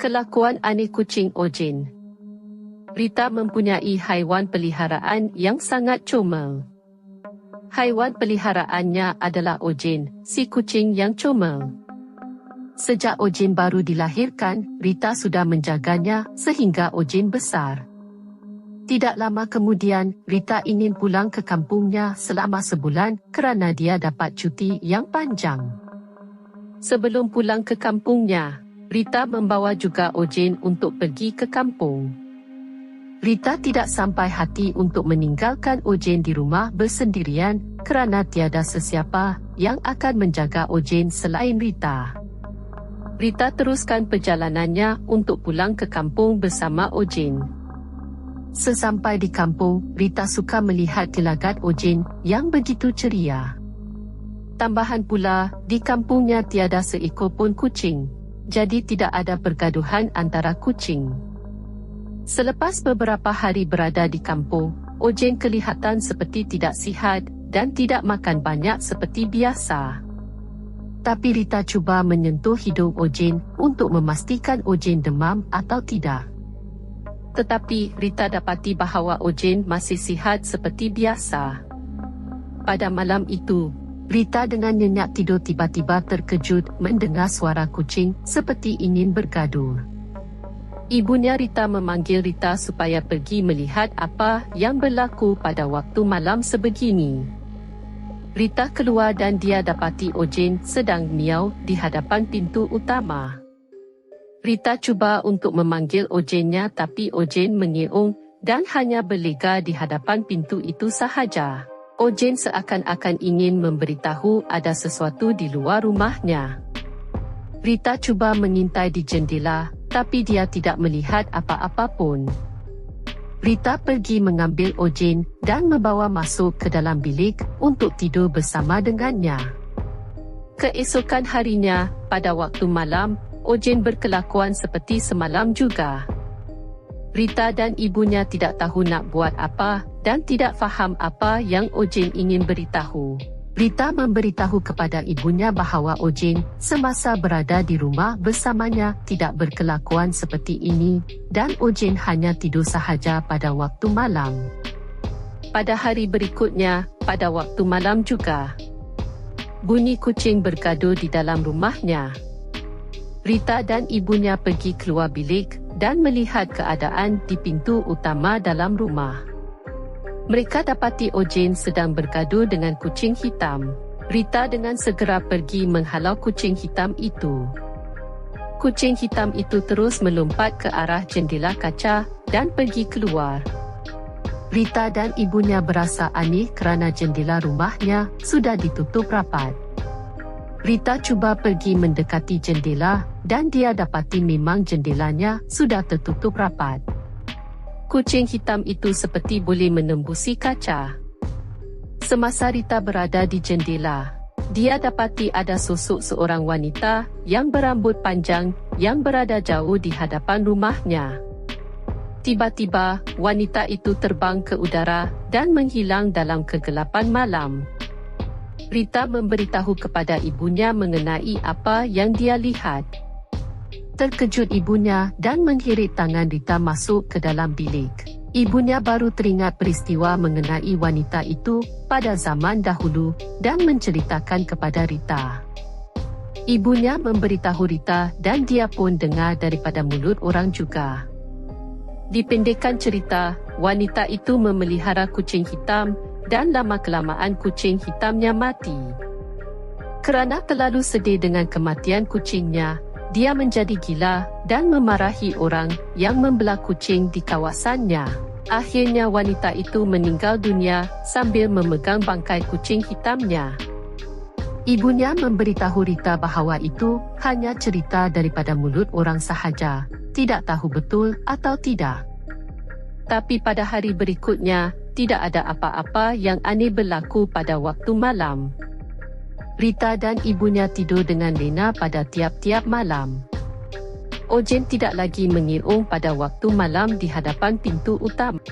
Kelakuan aneh kucing Ojen. Rita mempunyai haiwan peliharaan yang sangat comel. Haiwan peliharaannya adalah Ojen, si kucing yang comel. Sejak Ojen baru dilahirkan, Rita sudah menjaganya sehingga Ojen besar. Tidak lama kemudian, Rita ingin pulang ke kampungnya selama sebulan kerana dia dapat cuti yang panjang. Sebelum pulang ke kampungnya, Rita membawa juga Ojen untuk pergi ke kampung. Rita tidak sampai hati untuk meninggalkan Ojen di rumah bersendirian kerana tiada sesiapa yang akan menjaga Ojen selain Rita. Rita teruskan perjalanannya untuk pulang ke kampung bersama Ojen. Sesampai di kampung, Rita suka melihat gelagat Ojen yang begitu ceria. Tambahan pula, di kampungnya tiada seekor pun kucing. Jadi tidak ada pergaduhan antara kucing. Selepas beberapa hari berada di kampung, Ojen kelihatan seperti tidak sihat dan tidak makan banyak seperti biasa. Tapi Rita cuba menyentuh hidung Ojen untuk memastikan Ojen demam atau tidak. Tetapi Rita dapati bahawa Ojen masih sihat seperti biasa. Pada malam itu, Rita dengan nyenyak tidur tiba-tiba terkejut mendengar suara kucing seperti ingin bergaduh. Ibunya Rita memanggil Rita supaya pergi melihat apa yang berlaku pada waktu malam sebegini. Rita keluar dan dia dapati Ojen sedang miau di hadapan pintu utama. Rita cuba untuk memanggil Ojennya tapi Ojen mengeong dan hanya berlega di hadapan pintu itu sahaja. Ojen seakan-akan ingin memberitahu ada sesuatu di luar rumahnya. Rita cuba mengintai di jendela, tapi dia tidak melihat apa-apa pun. Rita pergi mengambil Ojen dan membawa masuk ke dalam bilik untuk tidur bersama dengannya. Keesokan harinya, pada waktu malam, Ojen berkelakuan seperti semalam juga. Rita dan ibunya tidak tahu nak buat apa dan tidak faham apa yang Ojen ingin beritahu. Rita memberitahu kepada ibunya bahawa Ojen semasa berada di rumah bersamanya tidak berkelakuan seperti ini dan Ojen hanya tidur sahaja pada waktu malam. Pada hari berikutnya, pada waktu malam juga, bunyi kucing bergaduh di dalam rumahnya. Rita dan ibunya pergi keluar bilik dan melihat keadaan di pintu utama dalam rumah. Mereka dapati Ojen sedang bergaduh dengan kucing hitam. Rita dengan segera pergi menghalau kucing hitam itu. Kucing hitam itu terus melompat ke arah jendela kaca dan pergi keluar. Rita dan ibunya berasa aneh kerana jendela rumahnya sudah ditutup rapat. Rita cuba pergi mendekati jendela dan dia dapati memang jendelanya sudah tertutup rapat. Kucing hitam itu seperti boleh menembusi kaca. Semasa Rita berada di jendela, dia dapati ada sosok seorang wanita yang berambut panjang yang berada jauh di hadapan rumahnya. Tiba-tiba, wanita itu terbang ke udara dan menghilang dalam kegelapan malam. Rita memberitahu kepada ibunya mengenai apa yang dia lihat. Terkejut ibunya dan mengheret tangan Rita masuk ke dalam bilik. Ibunya baru teringat peristiwa mengenai wanita itu pada zaman dahulu dan menceritakan kepada Rita. Ibunya memberitahu Rita dan dia pun dengar daripada mulut orang juga. Dipendekkan cerita, wanita itu memelihara kucing hitam dan lama-kelamaan kucing hitamnya mati. Kerana terlalu sedih dengan kematian kucingnya, dia menjadi gila dan memarahi orang yang membelah kucing di kawasannya. Akhirnya wanita itu meninggal dunia sambil memegang bangkai kucing hitamnya. Ibunya memberitahu Rita bahawa itu hanya cerita daripada mulut orang sahaja, tidak tahu betul atau tidak. Tapi pada hari berikutnya, tidak ada apa-apa yang aneh berlaku pada waktu malam. Rita dan ibunya tidur dengan lena pada tiap-tiap malam. Ojen tidak lagi mengeong pada waktu malam di hadapan pintu utama.